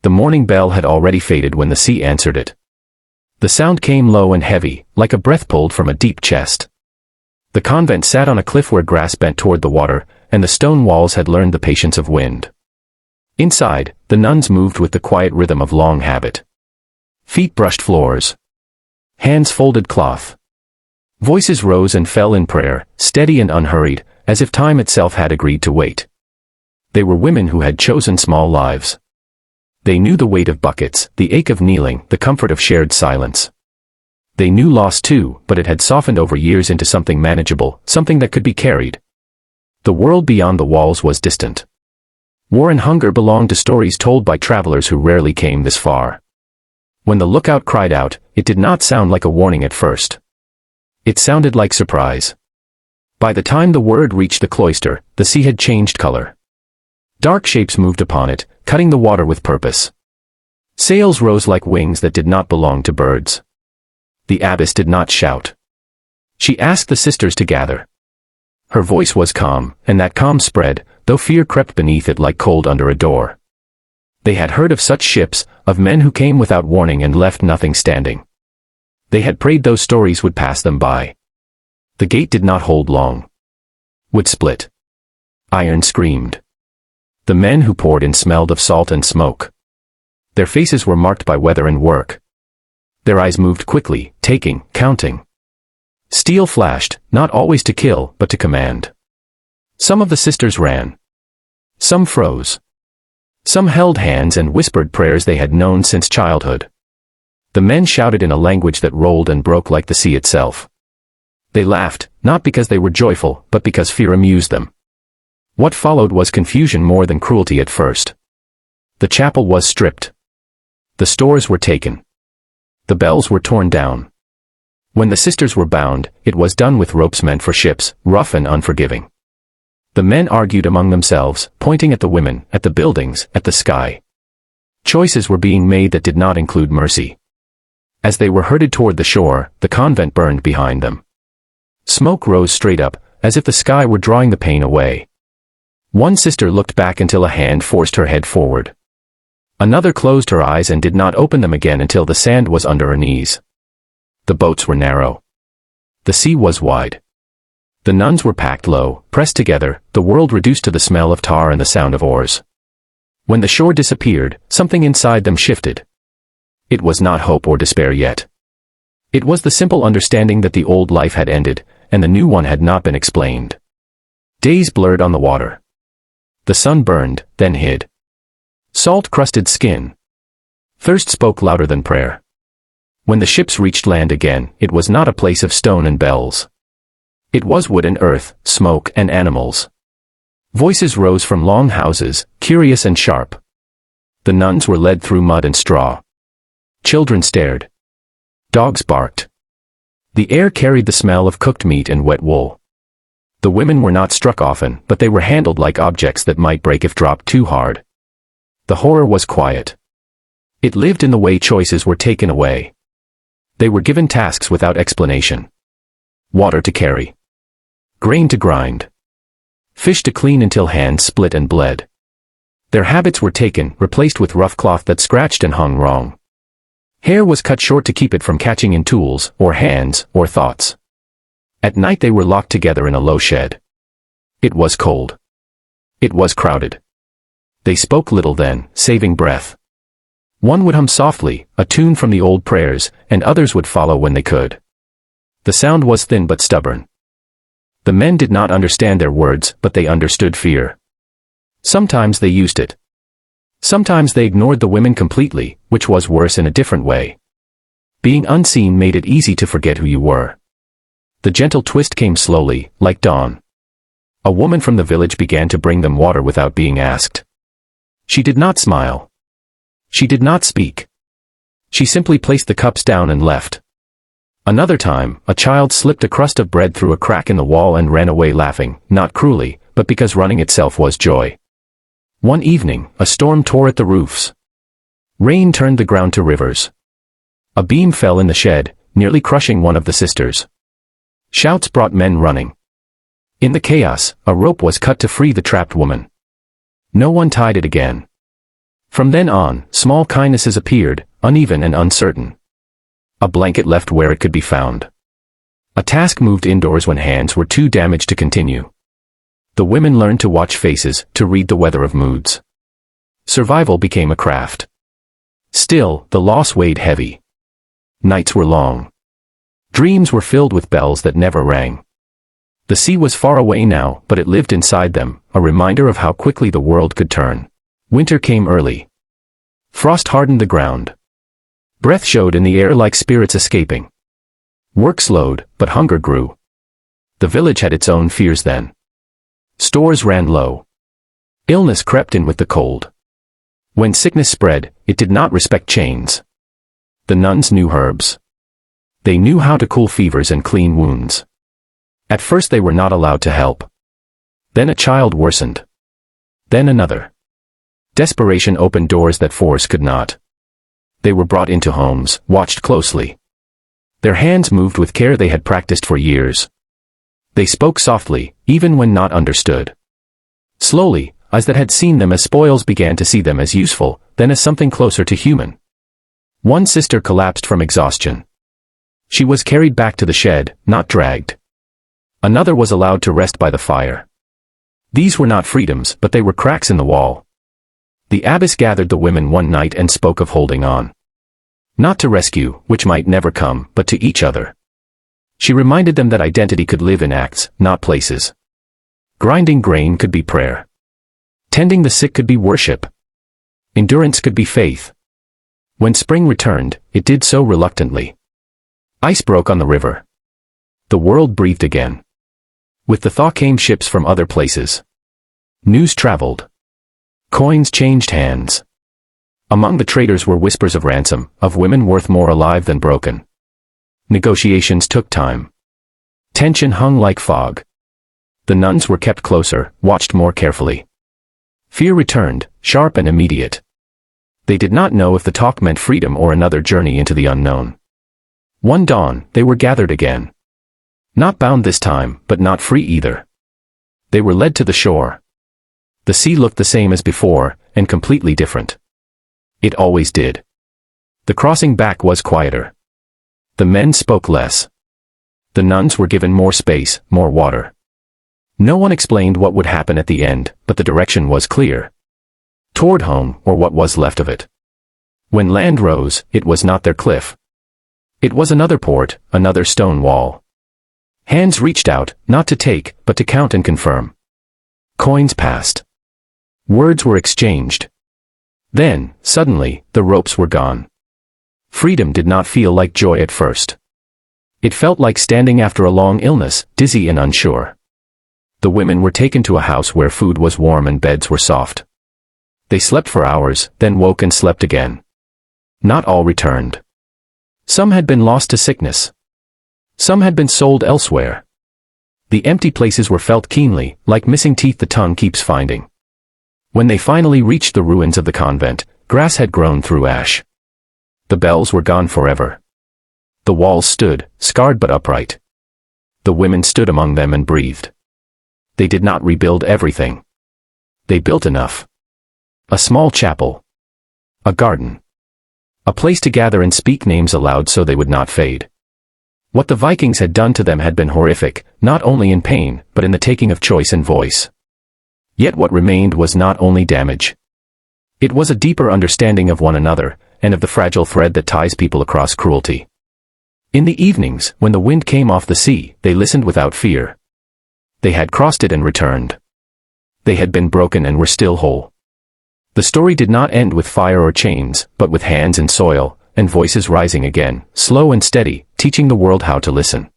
The morning bell had already faded when the sea answered it. The sound came low and heavy, like a breath pulled from a deep chest. The convent sat on a cliff where grass bent toward the water, and the stone walls had learned the patience of wind. Inside, the nuns moved with the quiet rhythm of long habit. Feet brushed floors. Hands folded cloth. Voices rose and fell in prayer, steady and unhurried, as if time itself had agreed to wait. They were women who had chosen small lives. They knew the weight of buckets, the ache of kneeling, the comfort of shared silence. They knew loss too, but it had softened over years into something manageable, something that could be carried. The world beyond the walls was distant. War and hunger belonged to stories told by travelers who rarely came this far. When the lookout cried out, it did not sound like a warning at first. It sounded like surprise. By the time the word reached the cloister, the sea had changed color. Dark shapes moved upon it, cutting the water with purpose. Sails rose like wings that did not belong to birds. The abbess did not shout. She asked the sisters to gather. Her voice was calm, and that calm spread, though fear crept beneath it like cold under a door. They had heard of such ships, of men who came without warning and left nothing standing. They had prayed those stories would pass them by. The gate did not hold long. Wood split. Iron screamed. The men who poured in smelled of salt and smoke. Their faces were marked by weather and work. Their eyes moved quickly, taking, counting. Steel flashed, not always to kill, but to command. Some of the sisters ran. Some froze. Some held hands and whispered prayers they had known since childhood. The men shouted in a language that rolled and broke like the sea itself. They laughed, not because they were joyful, but because fear amused them. What followed was confusion more than cruelty at first. The chapel was stripped. The stores were taken. The bells were torn down. When the sisters were bound, it was done with ropes meant for ships, rough and unforgiving. The men argued among themselves, pointing at the women, at the buildings, at the sky. Choices were being made that did not include mercy. As they were herded toward the shore, the convent burned behind them. Smoke rose straight up, as if the sky were drawing the pain away. One sister looked back until a hand forced her head forward. Another closed her eyes and did not open them again until the sand was under her knees. The boats were narrow. The sea was wide. The nuns were packed low, pressed together, the world reduced to the smell of tar and the sound of oars. When the shore disappeared, something inside them shifted. It was not hope or despair yet. It was the simple understanding that the old life had ended, and the new one had not been explained. Days blurred on the water. The sun burned, then hid. Salt-crusted skin. Thirst spoke louder than prayer. When the ships reached land again, it was not a place of stone and bells. It was wood and earth, smoke and animals. Voices rose from long houses, curious and sharp. The nuns were led through mud and straw. Children stared. Dogs barked. The air carried the smell of cooked meat and wet wool. The women were not struck often, but they were handled like objects that might break if dropped too hard. The horror was quiet. It lived in the way choices were taken away. They were given tasks without explanation. Water to carry. Grain to grind. Fish to clean until hands split and bled. Their habits were taken, replaced with rough cloth that scratched and hung wrong. Hair was cut short to keep it from catching in tools, or hands, or thoughts. At night they were locked together in a low shed. It was cold. It was crowded. They spoke little then, saving breath. One would hum softly, a tune from the old prayers, and others would follow when they could. The sound was thin but stubborn. The men did not understand their words, but they understood fear. Sometimes they used it. Sometimes they ignored the women completely, which was worse in a different way. Being unseen made it easy to forget who you were. The gentle twist came slowly, like dawn. A woman from the village began to bring them water without being asked. She did not smile. She did not speak. She simply placed the cups down and left. Another time, a child slipped a crust of bread through a crack in the wall and ran away laughing, not cruelly, but because running itself was joy. One evening, a storm tore at the roofs. Rain turned the ground to rivers. A beam fell in the shed, nearly crushing one of the sisters. Shouts brought men running. In the chaos, a rope was cut to free the trapped woman. No one tied it again. From then on, small kindnesses appeared, uneven and uncertain. A blanket left where it could be found. A task moved indoors when hands were too damaged to continue. The women learned to watch faces, to read the weather of moods. Survival became a craft. Still, the loss weighed heavy. Nights were long. Dreams were filled with bells that never rang. The sea was far away now, but it lived inside them, a reminder of how quickly the world could turn. Winter came early. Frost hardened the ground. Breath showed in the air like spirits escaping. Work slowed, but hunger grew. The village had its own fears then. Stores ran low. Illness crept in with the cold. When sickness spread, it did not respect chains. The nuns knew herbs. They knew how to cool fevers and clean wounds. At first they were not allowed to help. Then a child worsened. Then another. Desperation opened doors that force could not. They were brought into homes, watched closely. Their hands moved with care they had practiced for years. They spoke softly, even when not understood. Slowly, eyes that had seen them as spoils began to see them as useful, then as something closer to human. One sister collapsed from exhaustion. She was carried back to the shed, not dragged. Another was allowed to rest by the fire. These were not freedoms, but they were cracks in the wall. The abbess gathered the women one night and spoke of holding on. Not to rescue, which might never come, but to each other. She reminded them that identity could live in acts, not places. Grinding grain could be prayer. Tending the sick could be worship. Endurance could be faith. When spring returned, it did so reluctantly. Ice broke on the river. The world breathed again. With the thaw came ships from other places. News traveled. Coins changed hands. Among the traders were whispers of ransom, of women worth more alive than broken. Negotiations took time. Tension hung like fog. The nuns were kept closer, watched more carefully. Fear returned, sharp and immediate. They did not know if the talk meant freedom or another journey into the unknown. One dawn, they were gathered again. Not bound this time, but not free either. They were led to the shore. The sea looked the same as before, and completely different. It always did. The crossing back was quieter. The men spoke less. The nuns were given more space, more water. No one explained what would happen at the end, but the direction was clear. Toward home, or what was left of it. When land rose, it was not their cliff. It was another port, another stone wall. Hands reached out, not to take, but to count and confirm. Coins passed. Words were exchanged. Then, suddenly, the ropes were gone. Freedom did not feel like joy at first. It felt like standing after a long illness, dizzy and unsure. The women were taken to a house where food was warm and beds were soft. They slept for hours, then woke and slept again. Not all returned. Some had been lost to sickness. Some had been sold elsewhere. The empty places were felt keenly, like missing teeth the tongue keeps finding. When they finally reached the ruins of the convent, grass had grown through ash. The bells were gone forever. The walls stood, scarred but upright. The women stood among them and breathed. They did not rebuild everything. They built enough. A small chapel. A garden. A place to gather and speak names aloud so they would not fade. What the Vikings had done to them had been horrific, not only in pain, but in the taking of choice and voice. Yet what remained was not only damage. It was a deeper understanding of one another, and of the fragile thread that ties people across cruelty. In the evenings, when the wind came off the sea, they listened without fear. They had crossed it and returned. They had been broken and were still whole. The story did not end with fire or chains, but with hands in soil, and voices rising again, slow and steady, teaching the world how to listen.